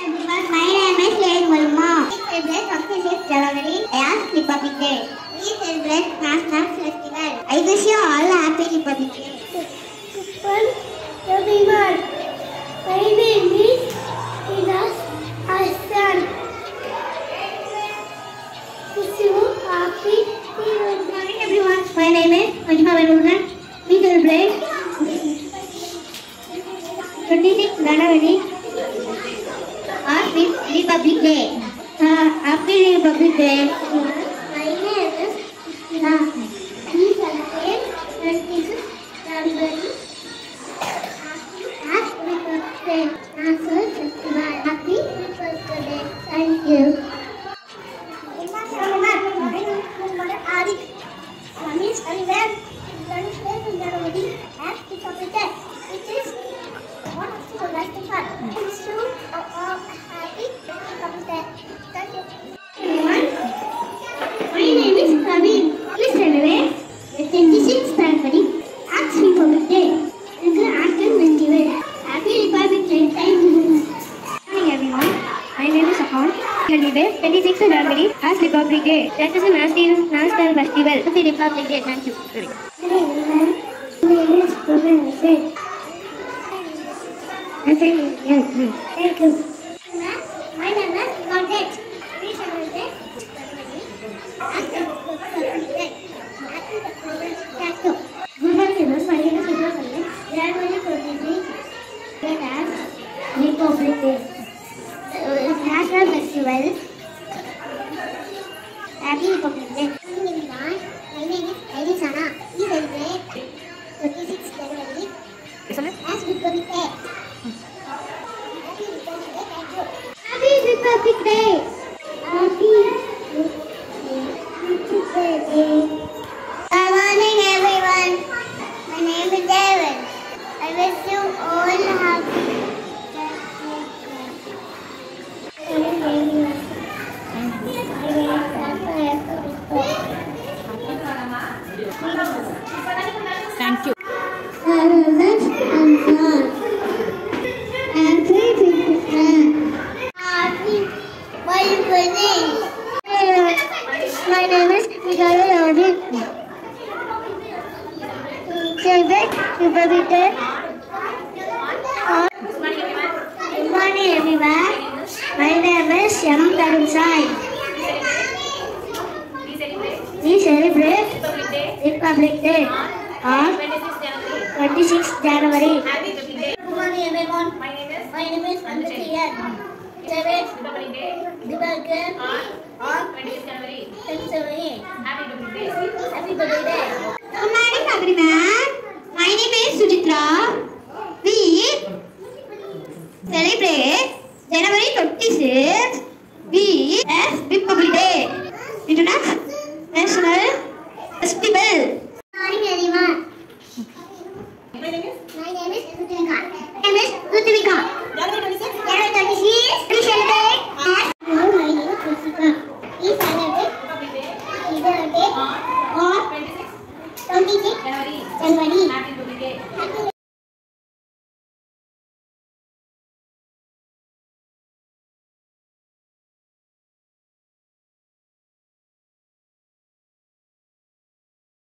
Everyone, my name is Lane Mulma. We celebrate 26th January as Republic Day. We celebrate National Festival. I wish you all a happy Republic Day. Everyone, my name is Inas Hassan. Wish you happy. Good morning, everyone. My name is Majma Benuna. We celebrate 26th January as Republic Day. Happy Republic Day. My name is Ina. We celebrate 26th January as Republic Day. National Festival. Happy Republic Day. Thank you. My name is Praveen. Please celebrate the 26th January as Republic Day. It's an African festival. Happy Republic Day. Thank you. Good morning, everyone. My name is Akan. We celebrate 26th January as Republic Day. That is a national festival. Happy Republic Day. Thank you. Very good. My name is Praveen. Thank you. My name is Contact. We celebrate as Republic Day. Happy Republic Day. Thank you. Good morning, everyone. My name is January 23. As Republic Day. National Festival. Happy Republic Day. My name is Elisana. We celebrate 26th January as Republic Day. Happy Republic Day. Happy Republic Day. Good morning, everyone. My name is David. I wish you all happy. Thank you. My name is Miguel Lodi. Celebrate Republic Day. Good morning, everyone. My name is Yam Tarun Sai. We celebrate Republic Day on 26th January. Good morning, everyone. My name is Anthea. Celebrate Republic Day on 26th January. Happy Republic Day. Happy Republic Day. Good morning, everyone. My name is Sujitra. We celebrate January 26th. We as Republic Day. International Festival. Good morning, everyone. My name is Rutvika. January 26th. We celebrate. Hello, my name is Rutvika. We celebrate Republic Day on 26th January.